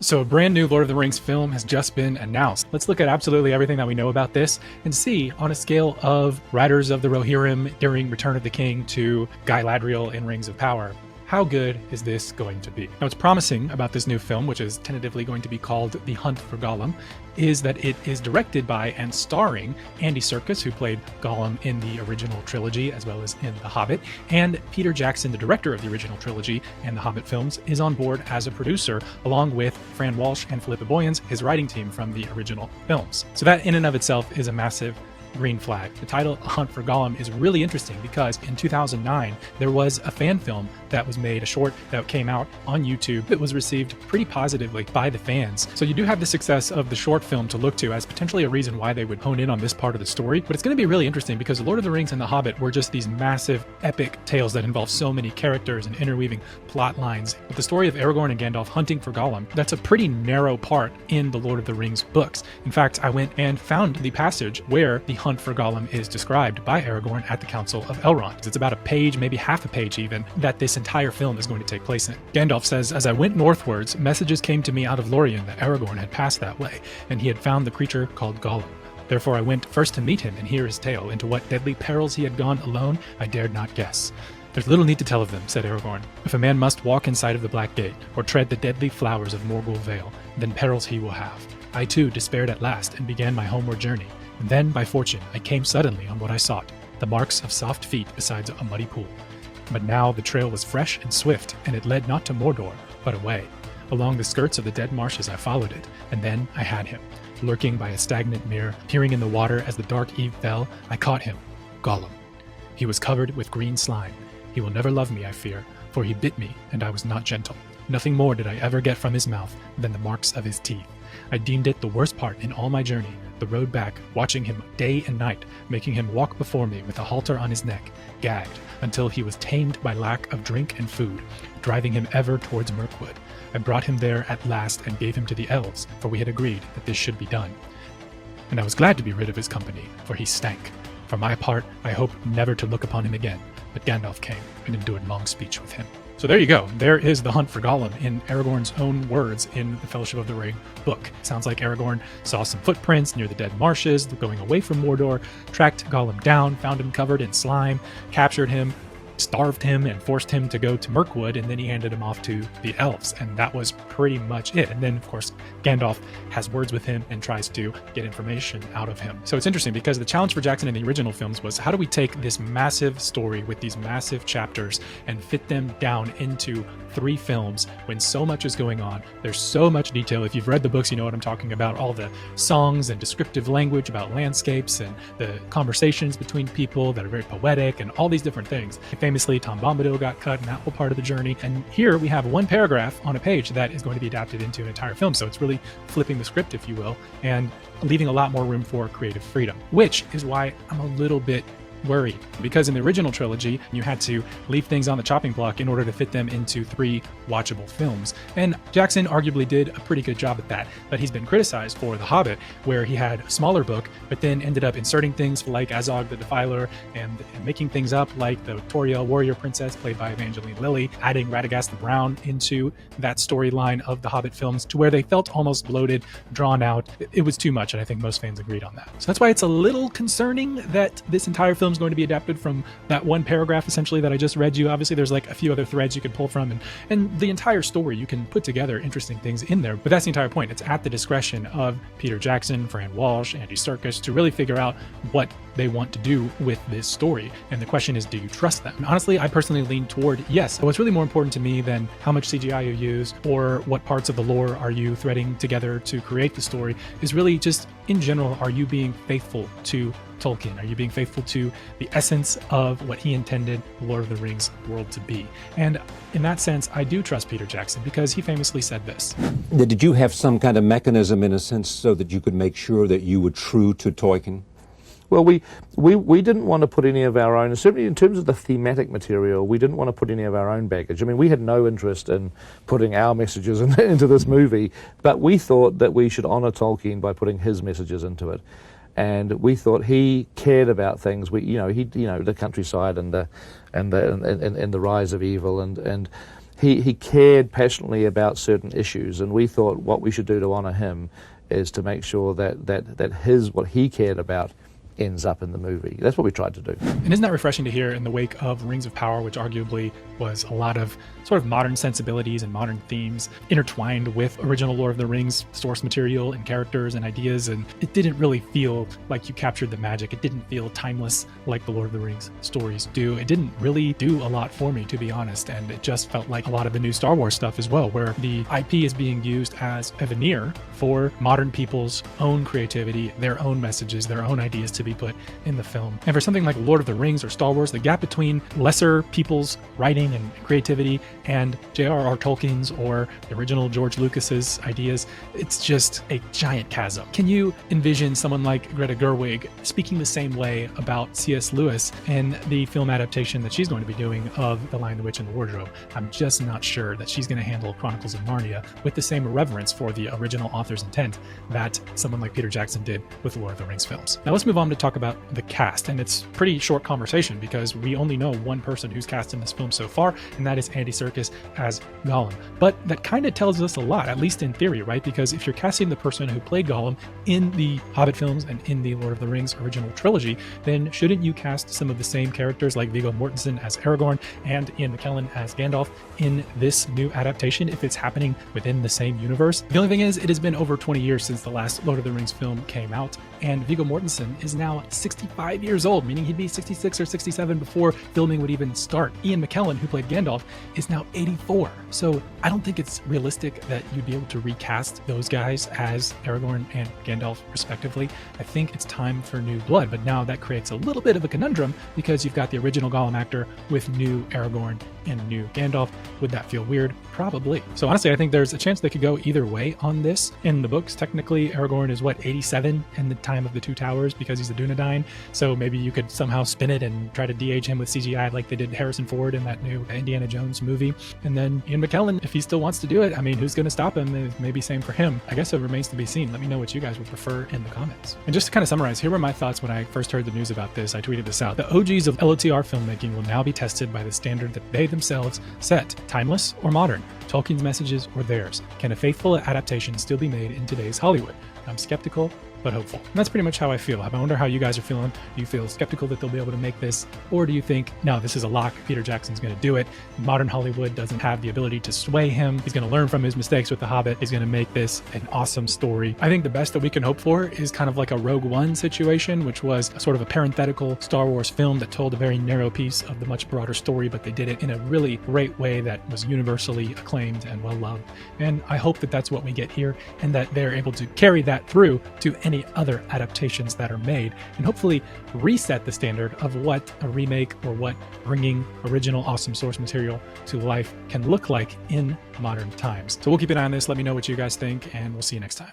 So a brand new Lord of the Rings film has just been announced. Let's look at absolutely everything that we know about this and see, on a scale of Riders of the Rohirrim during Return of the King to Galadriel in Rings of Power, how good is this going to be? Now, what's promising about this new film, which is tentatively going to be called The Hunt for Gollum, is that it is directed by and starring Andy Serkis, who played Gollum in the original trilogy as well as in The Hobbit, and Peter Jackson, the director of the original trilogy and The Hobbit films, is on board as a producer, along with Fran Walsh and Philippa Boyens, his writing team from the original films. So that in and of itself is a massive green flag. The title A Hunt for Gollum is really interesting because in 2009 there was a fan film that was made, a short that came out on YouTube that was received pretty positively by the fans. So you do have the success of the short film to look to as potentially a reason why they would hone in on this part of the story. But it's going to be really interesting because The Lord of the Rings and The Hobbit were just these massive epic tales that involve so many characters and interweaving plot lines. But the story of Aragorn and Gandalf hunting for Gollum, that's a pretty narrow part in the Lord of the Rings books. In fact, I went and found the passage where the Hunt for Gollum is described by Aragorn at the Council of Elrond. It's about a page, maybe half a page even, that this entire film is going to take place in. Gandalf says, "As I went northwards, messages came to me out of Lorien that Aragorn had passed that way, and he had found the creature called Gollum. Therefore I went first to meet him and hear his tale. Into what deadly perils he had gone alone, I dared not guess. There's little need to tell of them," said Aragorn. "If a man must walk inside of the Black Gate, or tread the deadly flowers of Morgul Vale, then perils he will have. I too despaired at last, and began my homeward journey. And then, by fortune, I came suddenly on what I sought, the marks of soft feet beside a muddy pool. But now the trail was fresh and swift, and it led not to Mordor, but away. Along the skirts of the dead marshes I followed it, and then I had him. Lurking by a stagnant mere, peering in the water as the dark eve fell, I caught him, Gollum. He was covered with green slime. He will never love me, I fear, for he bit me, and I was not gentle. Nothing more did I ever get from his mouth than the marks of his teeth. I deemed it the worst part in all my journey, the road back, watching him day and night, making him walk before me with a halter on his neck, gagged, until he was tamed by lack of drink and food, driving him ever towards Mirkwood. I brought him there at last and gave him to the elves, for we had agreed that this should be done. And I was glad to be rid of his company, for he stank. For my part, I hoped never to look upon him again, but Gandalf came and endured long speech with him." So there you go. There is the Hunt for Gollum in Aragorn's own words in the Fellowship of the Ring book. Sounds like Aragorn saw some footprints near the dead marshes, going away from Mordor, tracked Gollum down, found him covered in slime, captured him, starved him, and forced him to go to Mirkwood, and then he handed him off to the elves, and that was pretty much it. And then, of course, Gandalf has words with him and tries to get information out of him. So it's interesting because the challenge for Jackson in the original films was, how do we take this massive story with these massive chapters and fit them down into 3 films when so much is going on? There's so much detail. If you've read the books, you know what I'm talking about. All the songs and descriptive language about landscapes and the conversations between people that are very poetic and all these different things. Famously, Tom Bombadil got cut in that whole part of the journey. And here we have one paragraph on a page that is going to be adapted into an entire film. So it's really flipping the script, if you will, and leaving a lot more room for creative freedom, which is why I'm a little bit worried, because in the original trilogy you had to leave things on the chopping block in order to fit them into 3 watchable films, and Jackson arguably did a pretty good job at that. But he's been criticized for The Hobbit, where he had a smaller book but then ended up inserting things like Azog the Defiler and making things up like the Toriel warrior princess played by Evangeline Lilly, adding Radagast the Brown into that storyline of the Hobbit films to where they felt almost bloated, drawn out. It was too much, and I think most fans agreed on that. So that's why it's a little concerning that this entire film is going to be adapted from that one paragraph essentially that I just read you. Obviously there's like a few other threads you could pull from, and the entire story, you can put together interesting things in there, but that's the entire point. It's at the discretion of Peter Jackson, Fran Walsh, Andy Serkis to really figure out what they want to do with this story. And the question is, do you trust them? And honestly, I personally lean toward yes. So what's really more important to me than how much CGI you use or what parts of the lore are you threading together to create the story is really just, in general, are you being faithful to Tolkien? Are you being faithful to the essence of what he intended the Lord of the Rings world to be? And in that sense, I do trust Peter Jackson because he famously said this. Did you have some kind of mechanism, in a sense, so that you could make sure that you were true to Tolkien? Well, we didn't want to put any of our own, certainly in terms of the thematic material, we didn't want to put any of our own baggage. I mean, we had no interest in putting our messages into this movie, but we thought that we should honor Tolkien by putting his messages into it. And we thought he cared about things. The countryside and the rise of evil, and he cared passionately about certain issues, and we thought what we should do to honour him is to make sure that what he cared about ends up in the movie. That's what we tried to do. And isn't that refreshing to hear in the wake of Rings of Power, which arguably was a lot of sort of modern sensibilities and modern themes intertwined with original Lord of the Rings source material and characters and ideas, and it didn't really feel like you captured the magic. It didn't feel timeless like the Lord of the Rings stories do. It didn't really do a lot for me, to be honest, and it just felt like a lot of the new Star Wars stuff as well, where the IP is being used as a veneer for modern people's own creativity, their own messages, their own ideas to be put in the film. And for something like Lord of the Rings or Star Wars, the gap between lesser people's writing and creativity and J.R.R. Tolkien's or the original George Lucas's ideas, it's just a giant chasm. Can you envision someone like Greta Gerwig speaking the same way about C.S. Lewis in the film adaptation that she's going to be doing of The Lion, the Witch, and the Wardrobe? I'm just not sure that she's going to handle Chronicles of Narnia with the same reverence for the original author's intent that someone like Peter Jackson did with the Lord of the Rings films. Now let's move on to talk about the cast, and it's pretty short conversation because we only know one person who's cast in this film so far, and that is Andy Serkis as Gollum. But that kind of tells us a lot, at least in theory, right? Because if you're casting the person who played Gollum in the Hobbit films and in the Lord of the Rings original trilogy, then shouldn't you cast some of the same characters like Viggo Mortensen as Aragorn and Ian McKellen as Gandalf in this new adaptation if it's happening within the same universe? The only thing is, it has been over 20 years since the last Lord of the Rings film came out, and Viggo Mortensen is now 65 years old, meaning he'd be 66 or 67 before filming would even start. Ian McKellen, who played Gandalf, is now 84. So I don't think it's realistic that you'd be able to recast those guys as Aragorn and Gandalf respectively. I think it's time for new blood, but now that creates a little bit of a conundrum because you've got the original Gollum actor with new Aragorn and new Gandalf. Would that feel weird? Probably. So honestly, I think there's a chance they could go either way on this. In the books, technically, Aragorn is 87 in the time of the Two Towers because he's a Dunedain. So maybe you could somehow spin it and try to de-age him with CGI like they did Harrison Ford in that new Indiana Jones movie. And then Ian McKellen, if he still wants to do it, I mean, who's going to stop him? Maybe same for him. I guess it remains to be seen. Let me know what you guys would prefer in the comments. And just to kind of summarize, here were my thoughts when I first heard the news about this. I tweeted this out. The OGs of LOTR filmmaking will now be tested by the standard that they themselves set, timeless or modern, Tolkien's messages or theirs. Can a faithful adaptation still be made in today's Hollywood? I'm skeptical, but hopeful. And that's pretty much how I feel. I wonder how you guys are feeling. Do you feel skeptical that they'll be able to make this? Or do you think, no, this is a lock, Peter Jackson's going to do it. Modern Hollywood doesn't have the ability to sway him. He's going to learn from his mistakes with The Hobbit. He's going to make this an awesome story. I think the best that we can hope for is kind of like a Rogue One situation, which was a sort of a parenthetical Star Wars film that told a very narrow piece of the much broader story, but they did it in a really great way that was universally acclaimed and well loved. And I hope that that's what we get here, and that they're able to carry that through to any other adaptations that are made, and hopefully reset the standard of what a remake or what bringing original awesome source material to life can look like in modern times. So we'll keep an eye on this. Let me know what you guys think, and we'll see you next time.